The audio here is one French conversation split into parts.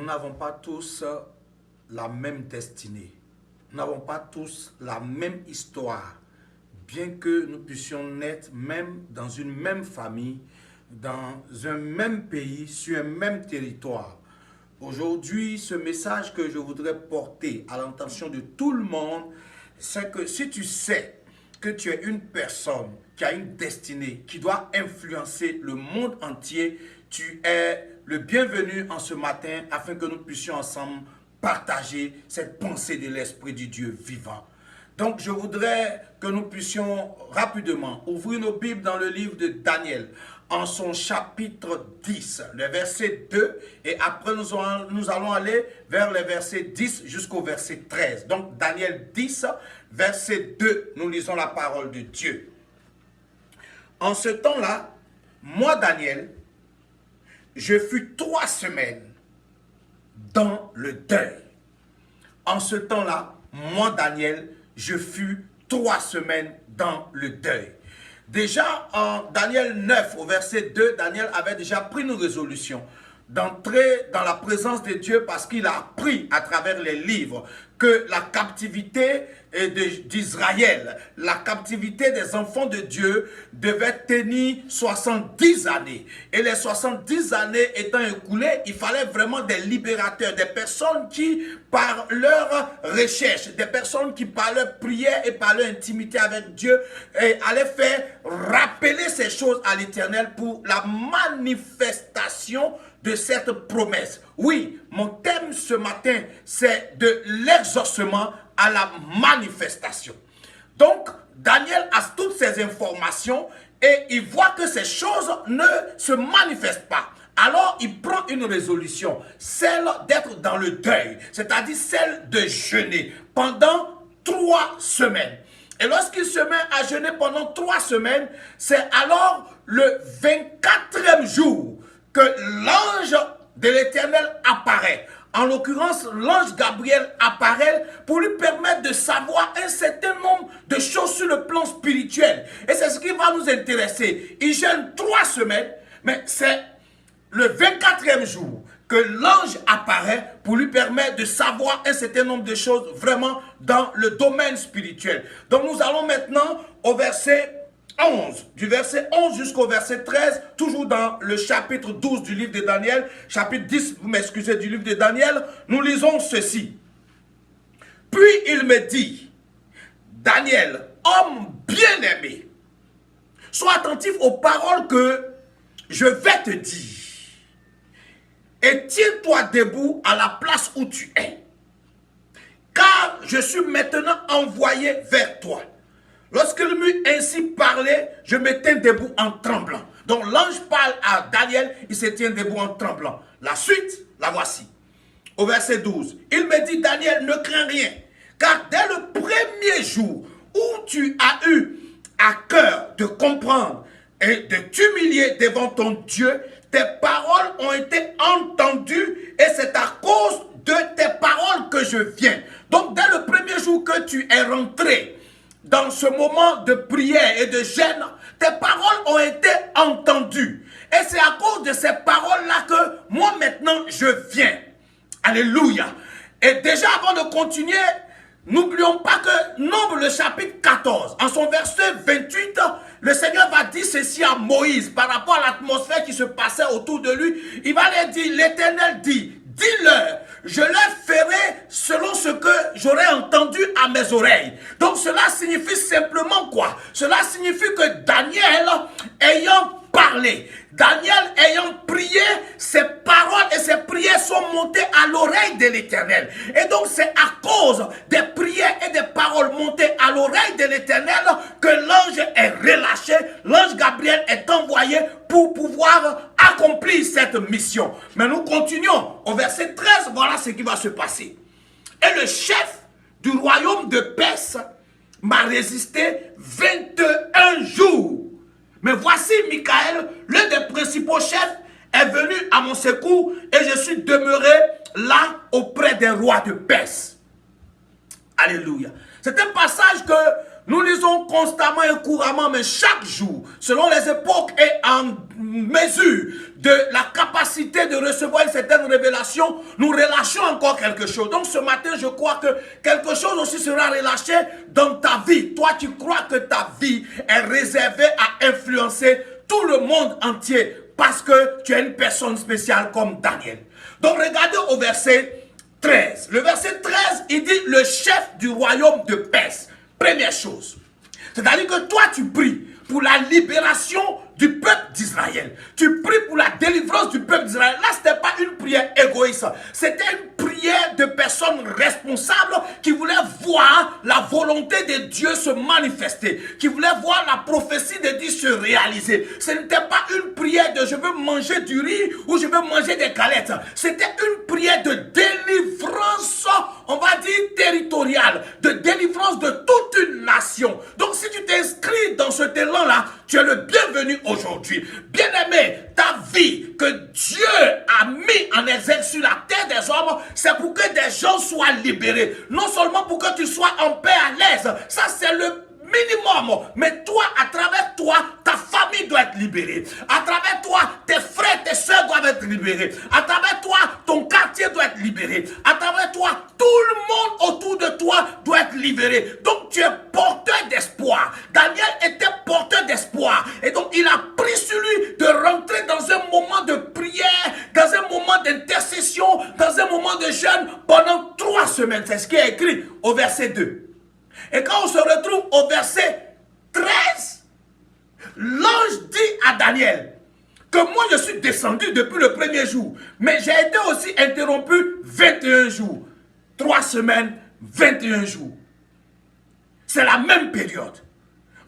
nous n'avons pas tous la même destinée. Nous n'avons pas tous la même histoire. Bien que nous puissions naître même dans une même famille, dans un même pays, sur un même territoire. Aujourd'hui, ce message que je voudrais porter à l'intention de tout le monde, c'est que si tu sais que tu es une personne qui a une destinée, qui doit influencer le monde entier, tu es le bienvenu en ce matin afin que nous puissions ensemble partager cette pensée de l'Esprit du Dieu vivant. Donc, je voudrais que nous puissions rapidement ouvrir nos Bibles dans le livre de Daniel, en son chapitre 10, le verset 2, et après nous allons aller vers le verset 10 jusqu'au verset 13. Donc, Daniel 10, verset 2, nous lisons la parole de Dieu. En ce temps-là, moi, Daniel, je fus 3 semaines dans le deuil. En ce temps-là, moi, Daniel, je fus 3 semaines dans le deuil. Déjà, en Daniel 9, au verset 2, Daniel avait déjà pris une résolution d'entrer dans la présence de Dieu parce qu'il a appris à travers les livres que la captivité d'Israël, la captivité des enfants de Dieu devait tenir 70 années. Et les 70 années étant écoulées, il fallait vraiment des libérateurs, des personnes qui, par leur recherche, des personnes qui, par leur prière et par leur intimité avec Dieu, allaient faire rappeler ces choses à l'Éternel pour la manifestation de cette promesse. Oui, mon thème ce matin, c'est de l'exaucement à la manifestation. Donc, Daniel a toutes ces informations et il voit que ces choses ne se manifestent pas. Alors, il prend une résolution, celle d'être dans le deuil, c'est-à-dire celle de jeûner pendant 3 semaines. Et lorsqu'il se met à jeûner pendant 3 semaines, c'est alors le 24e jour que l'ange de l'Éternel apparaît. En l'occurrence, l'ange Gabriel apparaît pour lui permettre de savoir un certain nombre de choses sur le plan spirituel. Et c'est ce qui va nous intéresser. Il jeûne 3 semaines, mais c'est le 24e jour que l'ange apparaît pour lui permettre de savoir un certain nombre de choses vraiment dans le domaine spirituel. Donc nous allons maintenant au verset 11, du verset 11 jusqu'au verset 13, toujours dans le chapitre 12 du livre de Daniel, chapitre 10, vous m'excusez, du livre de Daniel, nous lisons ceci. Puis il me dit, Daniel, homme bien-aimé, sois attentif aux paroles que je vais te dire et tiens-toi debout à la place où tu es, car je suis maintenant envoyé vers toi. Lorsqu'il m'eut ainsi parlé, je me tiens debout en tremblant. Donc l'ange parle à Daniel, il se tient debout en tremblant. La suite, la voici. Au verset 12, il me dit, Daniel, ne crains rien, car dès le premier jour où tu as eu à cœur de comprendre et de t'humilier devant ton Dieu, tes paroles ont été entendues et c'est à cause de tes paroles que je viens. Donc dès le premier jour que tu es rentré dans ce moment de prière et de jeûne, tes paroles ont été entendues. Et c'est à cause de ces paroles-là que moi maintenant je viens. Alléluia. Et déjà avant de continuer, n'oublions pas que Nombre le chapitre 14, en son verset 28, le Seigneur va dire ceci à Moïse par rapport à l'atmosphère qui se passait autour de lui. Il va leur dire, l'Éternel dit, dis-leur, je leur ferai selon ce que j'aurai entendu à mes oreilles. Donc cela signifie simplement quoi? Cela signifie que Daniel, ayant parlé, Daniel ayant prié, ses paroles et ses prières sont montées à l'oreille de l'Éternel. Et donc c'est à cause des prières et des paroles montées à l'oreille de l'Éternel que l'ange est relâché, l'ange Gabriel est envoyé pour pouvoir accomplir cette mission. Mais nous continuons au verset 13, voilà ce qui va se passer. Et le chef du royaume de Perse m'a résisté 21 jours. Mais voici Michael, l'un des principaux chefs, est venu à mon secours et je suis demeuré là auprès des rois de Perse. Alléluia. C'est un passage que nous lisons constamment et couramment, mais chaque jour, selon les époques et en mesure de la capacité de recevoir une certaine certaines révélations, nous relâchons encore quelque chose. Donc ce matin, je crois que quelque chose aussi sera relâché dans ta vie. Toi, tu crois que ta vie est réservée à influencer tout le monde entier parce que tu es une personne spéciale comme Daniel. Donc regardez au verset 13. Le verset 13, il dit le chef du royaume de Perse. Première chose. C'est-à-dire que toi, tu pries pour la libération du peuple d'Israël. Tu pries pour la délivrance du peuple d'Israël. Là, ce n'était pas une prière égoïste. C'était une prière de personnes responsables qui voulaient voir la volonté de Dieu se manifester, qui voulaient voir la prophétie de Dieu se réaliser. Ce n'était pas une prière de je veux manger du riz ou je veux manger des galettes. C'était une prière de délivrance, on va dire territoriale, de délivrance de toute une nation. Donc si tu t'inscris dans cet élan-là, tu es le bienvenu aujourd'hui. Bien-aimé, ta vie que Dieu a mis en exergue sur la terre des hommes, c'est pour que des gens soient libérés. Non seulement pour que tu sois en paix, à l'aise. Ça, c'est le minimum. Mais toi, à travers toi, ta famille doit être libérée. À travers toi, tes frères, tes soeurs doivent être libérés. À travers toi, ton quartier doit être libéré. À travers toi, tout le monde autour de toi doit être libéré. Donc, tu es porteur d'espoir. Daniel était porteur d'espoir. Et donc, il a pris sur lui de rentrer dans un moment de prière, dans un moment d'intercession, dans un moment de jeûne pendant 3 semaines. C'est ce qui est écrit au verset 2. Et quand on se retrouve au verset 13, l'ange dit à Daniel que moi je suis descendu depuis le premier jour, mais j'ai été aussi interrompu 21 jours. 3 semaines, 21 jours. C'est la même période.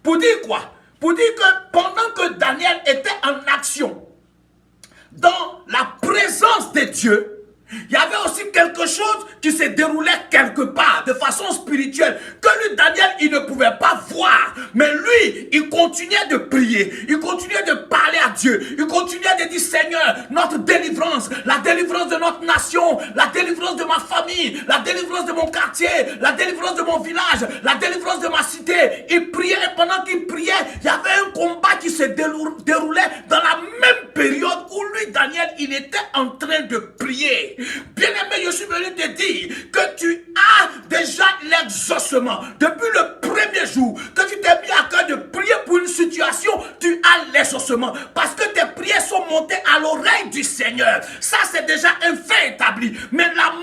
Pour dire quoi? Pour dire que pendant que Daniel était en action, dans la présence de Dieu, il y avait aussi quelque chose qui se déroulait quelque part, de façon spirituelle, que lui, Daniel, il ne pouvait pas voir. Mais lui, il continuait de prier, il continuait de parler à Dieu, il continuait de dire, Seigneur, notre délivrance, la délivrance de notre nation, la délivrance de ma famille, la délivrance de mon quartier, la délivrance de mon village, la délivrance de ma cité. Il priait, et pendant qu'il priait, il y avait un combat qui se déroulait dans la même période où lui, Daniel, il était en train de prier. Bien-aimé, je suis venu te dire que tu as déjà l'exaucement. Depuis le premier jour que tu t'es mis à cœur de prier pour une situation, tu as l'exaucement. Parce que tes prières sont montées à l'oreille du Seigneur. Ça, c'est déjà un fait établi. Mais la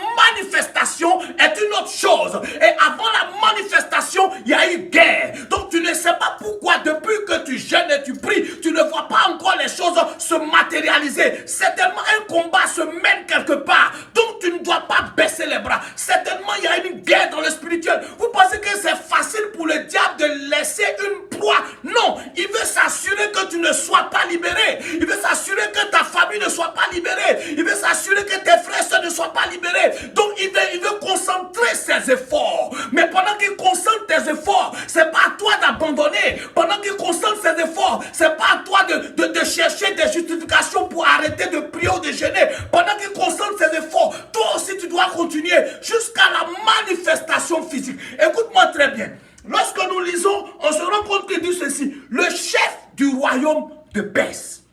manifestation est une autre chose. Et avant la manifestation, il y a eu guerre. Donc, tu ne sais pas pourquoi, depuis que tu jeûnes et tu pries, tu ne vois pas encore les choses se matérialiser. Certainement, un combat se mène quelque part. Donc tu ne dois pas baisser les bras. Certainement il y a une guerre dans le spirituel. Vous pensez que c'est facile pour le diable de laisser une proie? Non, il veut s'assurer que tu ne sois pas libéré. Il veut s'assurer que ta famille ne soit pas libérée. Il veut s'assurer que tes frères et soeurs ne soient pas libérés. Donc il veut concentrer ses efforts. Mais pendant qu'il concentre tes efforts, c'est pas à toi d'abandonner. Pendant qu'il concentre ses efforts, c'est pas à toi de chercher des justifications pour arrêter de prier ou de jeûner. Pendant qu'il concentre ses efforts, toi aussi tu dois continuer jusqu'à la manifestation physique. Écoute-moi très bien. Lorsque nous lisons, on se rend compte qu'il dit ceci: le chef du royaume de Perse.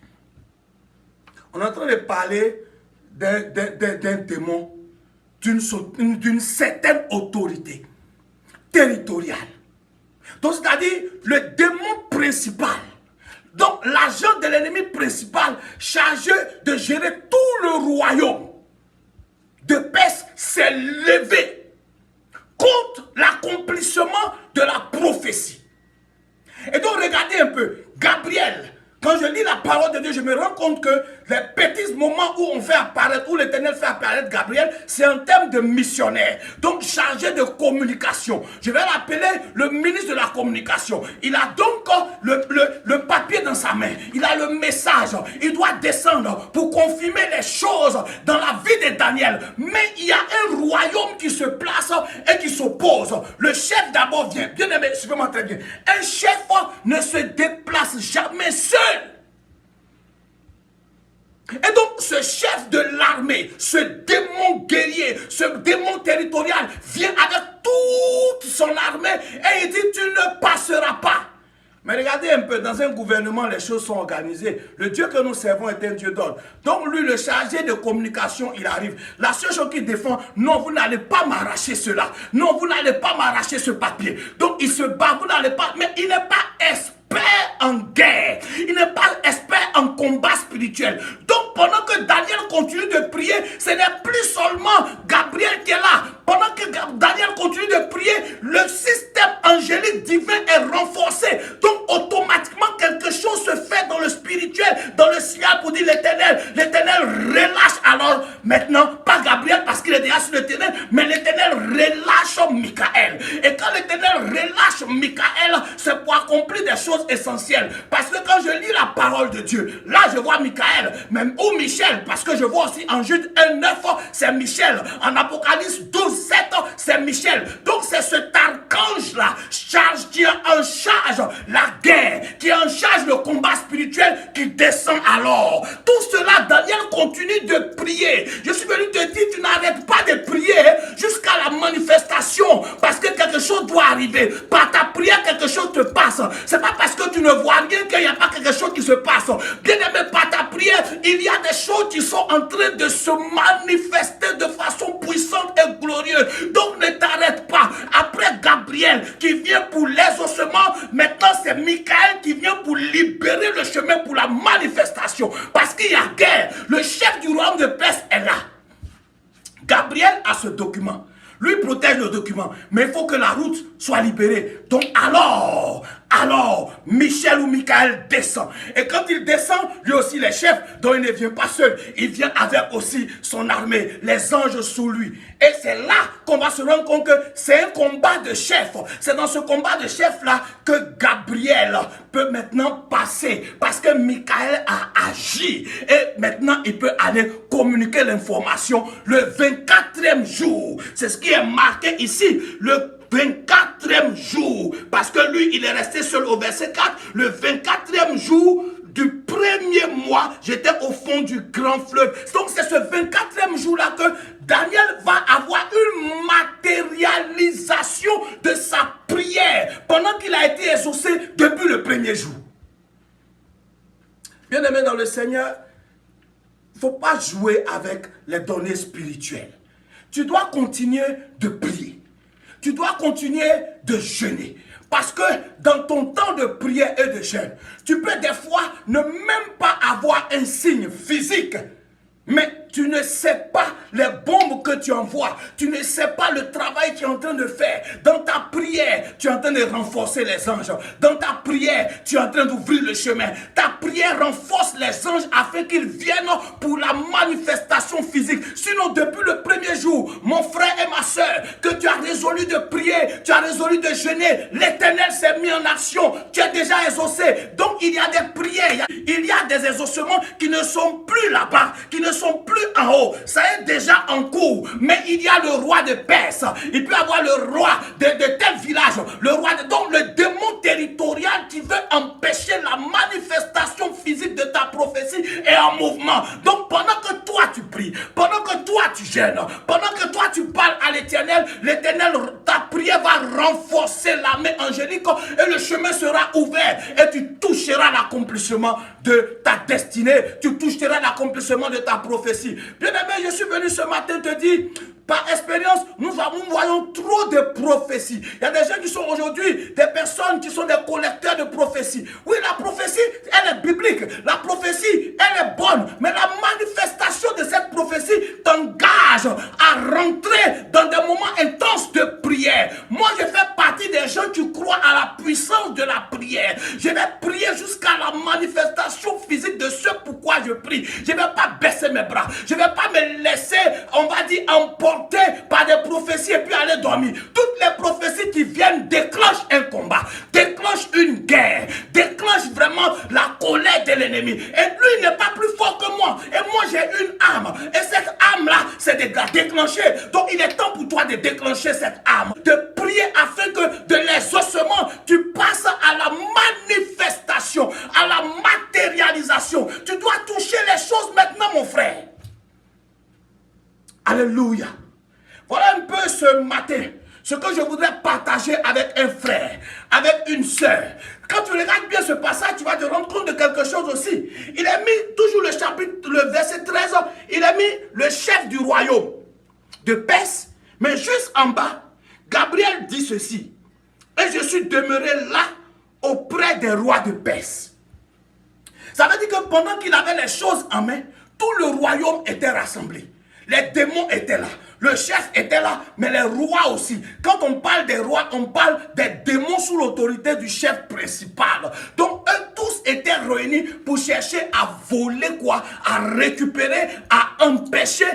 On est en train de parler d'un démon, d'une certaine autorité territoriale. Donc c'est-à-dire le démon principal. Donc l'agent de l'ennemi principal chargé de gérer tout le royaume de Perse s'est levé contre l'accomplissement de la prophétie. Et donc regardez un peu, Gabriel, quand je lis la parole de Dieu, je me rends compte que les petits moments où on fait apparaître, où l'Éternel fait apparaître Gabriel, c'est en termes de missionnaire, donc chargé de communication. Je vais l'appeler le ministre de la communication. Il a donc le papier dans sa main, il a le message, il doit descendre pour confirmer les choses dans la vie de Daniel. Mais il y a un royaume qui se place et qui s'oppose. Le chef d'abord vient, bien aimé, suivez-moi très bien. Un chef ne se déplace jamais seul. Et donc ce chef de l'armée, ce démon guerrier, ce démon territorial vient avec toute son armée et il dit: tu ne passeras pas. Mais regardez un peu, dans un gouvernement, les choses sont organisées. Le Dieu que nous servons est un Dieu d'ordre. Donc lui, le chargé de communication, il arrive. La seule chose qu'il défend, non, vous n'allez pas m'arracher cela. Non, vous n'allez pas m'arracher ce papier. Donc il se bat, vous n'allez pas... Mais il n'est pas expert en guerre. Il n'est pas expert en combat spirituel. Donc pendant que Daniel continue de prier, ce n'est plus seulement Gabriel qui est là. Pendant que Daniel continue de prier, le système angélique divin est renforcé. Donc automatiquement quelque chose se fait dans le spirituel, dans le ciel pour dire l'Éternel. L'Éternel relâche alors maintenant, pas Gabriel parce qu'il est déjà sur l'Éternel, mais l'Éternel relâche Michael. Et quand l'Éternel relâche Michael, c'est pour accomplir des choses essentielles. Parce que quand je lis la parole de Dieu, là je vois Michael, même ou Michel, parce que je vois aussi en Jude 1:9, c'est Michel. En Apocalypse 12:7, c'est Michel. Donc c'est cet archange-là, qui est en charge la guerre, qui est en charge le combat spirituel, qui descend alors. Tout cela, Daniel continue de prier. Je suis venu te dire, tu n'arrêtes pas de prier jusqu'à la manifestation, parce que quelque chose doit arriver. Par ta prière, quelque chose te passe. C'est pas parce que tu ne vois rien qu'il n'y a pas quelque chose qui se passe. Bien aimé, par ta prière, il y a des choses qui sont en train de se manifester de façon puissante et glorieuse. Donc ne t'arrête pas. Après Gabriel qui vient pour l'exaucement, maintenant c'est Michael qui vient pour libérer le chemin pour la manifestation. Parce qu'il y a guerre. Le chef du royaume de Perse est là. Gabriel a ce document. Lui protège le document. Mais il faut que la route soit libérée. Donc alors, Michel ou Michael descend. Et quand il descend, lui aussi les chefs, dont il ne vient pas seul, il vient avec aussi son armée, les anges sous lui. Et c'est là qu'on va se rendre compte que c'est un combat de chefs. C'est dans ce combat de chefs-là que Gabriel peut maintenant passer. Parce que Michael a agi. Et maintenant, il peut aller communiquer l'information le 24e jour. C'est ce qui est marqué ici. Le 24e jour, parce que lui, il est resté seul au verset 4, le 24e jour du premier mois, j'étais au fond du grand fleuve. Donc c'est ce 24e jour-là que Daniel va avoir une matérialisation de sa prière pendant qu'il a été exaucé depuis le premier jour. Bien aimé dans le Seigneur, il ne faut pas jouer avec les données spirituelles. Tu dois continuer de prier. Tu dois continuer de jeûner. Parce que dans ton temps de prière et de jeûne, tu peux des fois ne même pas avoir un signe physique. Mais tu ne sais pas les bombes que tu envoies. Tu ne sais pas le travail que tu es en train de faire. Dans ta prière, tu es en train de renforcer les anges. Dans ta prière, tu es en train d'ouvrir le chemin. Ta prière renforce les anges afin qu'ils viennent pour la manifestation physique. Sinon, depuis le premier jour, mon frère et ma soeur, que tu as résolu de prier, tu as résolu de jeûner, l'Éternel s'est mis en action. Tu es déjà exaucé. Donc, il y a des prières, il y a des exaucements qui ne sont plus là-bas, qui ne sont plus en haut, ça est déjà en cours. Mais il y a le roi de Perse, il peut y avoir le roi de tel village, le roi de... Donc le démon territorial qui veut empêcher la manifestation physique de ta prophétie est en mouvement. Donc pendant que toi tu pries, pendant que toi tu gênes, pendant que toi tu parles à l'Éternel, ta prière va renforcer l'armée angélique et le chemin sera ouvert et tu toucheras l'accomplissement de ta destinée, tu toucheras l'accomplissement de ta prophétie. Bien aimé, je suis venu ce matin te dire, par expérience, nous voyons trop de prophéties. Il y a des gens qui sont aujourd'hui des personnes qui sont des collecteurs de prophéties. Oui, la prophétie, elle est biblique. La prophétie, elle est bonne. Mais la manifestation de cette prophétie t'engage à rentrer dans des moments intenses de prière. Moi, je fais partie des gens qui croient à la puissance de la prière. Je vais prier jusqu'à la manifestation physique de ce pourquoi je prie. Je ne vais pas baisser mes bras. Je ne vais pas me laisser, on va dire, emporter par des prophéties et puis aller dormir. Toutes les prophéties qui viennent déclenchent un combat, déclenchent une guerre, déclenchent vraiment la colère de l'ennemi. Et lui n'est pas plus fort que moi. Et moi j'ai une âme. Et cette âme-là, c'est de la déclencher. Donc il est temps pour toi de déclencher cette âme. De prier afin que de l'exaucement, tu passes à la manifestation, à la matérialisation. Tu dois toucher les choses maintenant, mon frère. Alléluia. Voilà un peu ce matin. ce que je voudrais partager avec un frère, avec une sœur. Quand tu regardes bien ce passage, tu vas te rendre compte de quelque chose aussi. Il a mis toujours le chapitre, le verset 13, il a mis le chef du royaume de Perse, mais juste en bas, Gabriel dit ceci. Et je suis demeuré là auprès des rois de Perse. Ça veut dire que pendant qu'il avait les choses en main, tout le royaume était rassemblé. Les démons étaient là. Le chef était là, mais les rois aussi. Quand on parle des rois, on parle des démons sous l'autorité du chef principal. Donc, eux tous étaient réunis pour chercher à voler quoi? À récupérer, à empêcher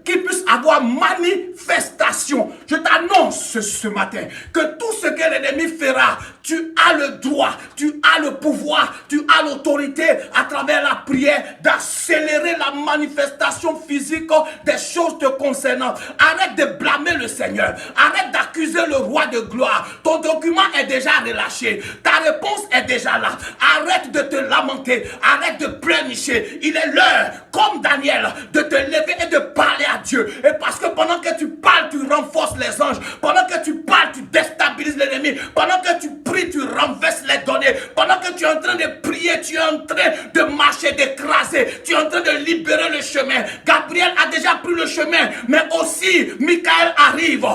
qu'ils puissent avoir manifestation. Je t'annonce ce matin que tout ce que l'ennemi fera, tu as le droit, tu as le pouvoir, tu as l'autorité à travers la prière d'accélérer la manifestation physique des choses te concernant. Arrête de blâmer le Seigneur. Arrête d'accuser le roi de gloire. Ton document est déjà relâché. Ta réponse est déjà là. Arrête de te lamenter. Arrête de pleurnicher. Il est l'heure, comme Daniel, de te lever et de parler à Dieu. Et parce que pendant que tu parles, tu renforces les anges. Pendant que tu parles, tu déstabilises l'ennemi. Pendant que tu pries, tu renverses les données. Pendant que tu es en train de prier, tu es en train de marcher, d'écraser. Tu es en train de libérer le chemin. Gabriel a déjà pris le chemin, mais aussi Michael arrive.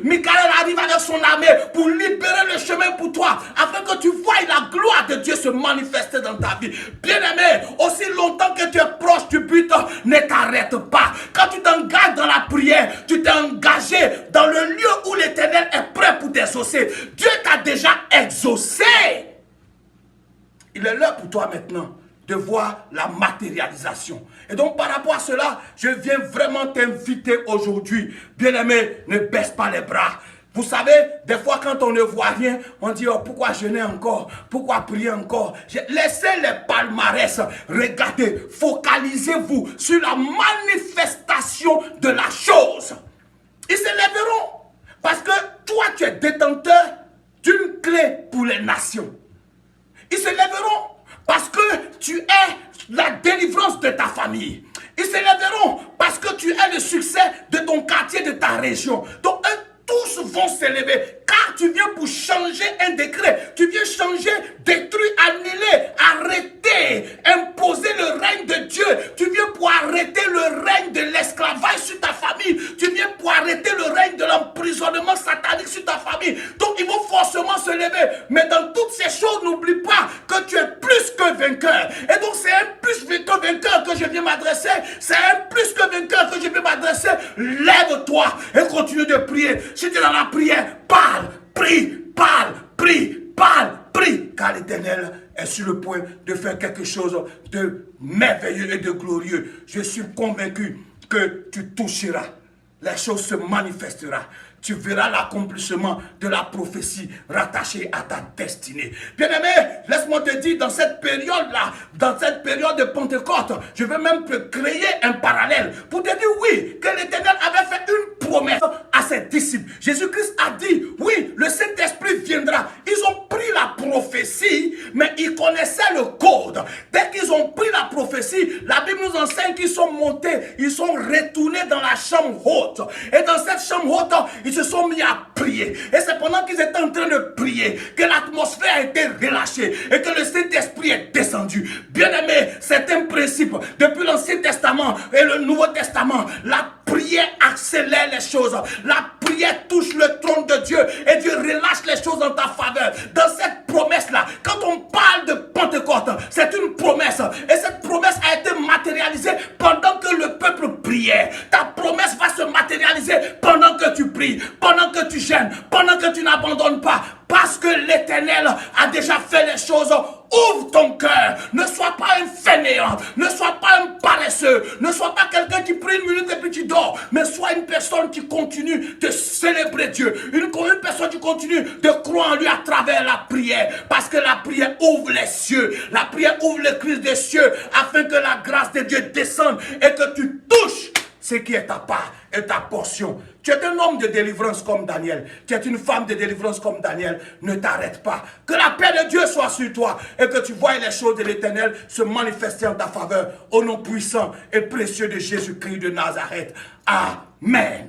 Michael arrive avec son armée pour libérer le chemin pour toi, afin que tu vois la gloire de Dieu se manifester dans ta vie. Bien-aimé, aussi longtemps que tu es proche du but, ne t'arrête pas. Quand tu t'engages dans la prière, tu t'es engagé dans le lieu où l'Éternel est prêt pour t'exaucer. Dieu t'a déjà exaucé. Il est l'heure pour toi maintenant de voir la matérialisation. Et donc par rapport à cela, je viens vraiment t'inviter aujourd'hui. Bien-aimé, ne baisse pas les bras. Vous savez, des fois quand on ne voit rien, on dit oh, pourquoi jeûner encore? Pourquoi prier encore? Laissez les palmarès, regardez, focalisez-vous sur la manifestation de la chose. Ils se lèveront parce que toi tu es détenteur d'une clé pour les nations. Ils se lèveront parce que tu es la délivrance de ta famille. Ils se lèveront parce que tu es le succès de ton quartier, de ta région. Donc eux tous vont se lever car tu viens pour changer un décret. Tu viens changer, détruire, annuler, arrêter, imposer le règne de Dieu. Tu viens pour arrêter le règne de l'esclavage sur ta famille. Tu viens pour arrêter le règne de l'emprisonnement satanique sur ta famille. Donc ils vont forcément se lever. Mais dans toutes ces choses, n'oublie pas que tu es plus que vainqueur. Et donc c'est un plus que vainqueur que je viens m'adresser. C'est un plus que vainqueur que je viens m'adresser. Lève-toi et continue de prier. Si tu es dans la prière, parle, prie, parle, prie, parle, prie. Car l'Éternel est sur le point de faire quelque chose de merveilleux et de glorieux. Je suis convaincu que tu toucheras. La chose se manifestera. Tu verras l'accomplissement de la prophétie rattachée à ta destinée. Bien-aimé, laisse-moi te dire, dans cette période-là, dans cette période de Pentecôte, je veux même te créer un parallèle pour te dire, oui, que l'Éternel avait fait une promesse à ses disciples. Jésus-Christ a dit, oui, le Saint-Esprit viendra. Ils ont pris la prophétie, mais ils connaissaient le code. Dès qu'ils ont pris la prophétie, la Bible nous enseigne qu'ils sont montés, ils sont retournés dans la chambre haute. Et dans cette chambre haute, ils se sont mis à prier. Et c'est pendant qu'ils étaient en train de prier que l'atmosphère a été relâchée et que le Saint-Esprit est descendu. Bien-aimé, c'est un principe. Depuis l'Ancien Testament et le Nouveau Testament, la prière accélère les choses. La prière touche le trône de Dieu et Dieu relâche les choses en ta faveur. Dans cette promesse-là, quand on parle de Pentecôte, c'est une promesse. Et cette promesse a été matérialisée pendant que le peuple priait. Ta promesse va se matérialiser pendant que tu pries, pendant que tu gênes, pendant que tu n'abandonnes pas. Parce que l'Éternel a déjà fait les choses. Ouvre ton cœur. Ne sois pas un fainéant. Ne sois pas un paresseux. Ne sois pas quelqu'un qui prie une minute et puis tu dors. Mais sois une personne qui continue de célébrer Dieu. Une personne qui continue de croire en lui à travers la prière. Parce que la prière ouvre les cieux. La prière ouvre les crises des cieux afin que la grâce de Dieu descende et que tu touches ce qui est ta part et ta portion. Tu es un homme de délivrance comme Daniel. Tu es une femme de délivrance comme Daniel. Ne t'arrête pas. Que la paix de Dieu soit sur toi et que tu vois les choses de l'Éternel se manifester en ta faveur. Au nom puissant et précieux de Jésus-Christ de Nazareth. Amen.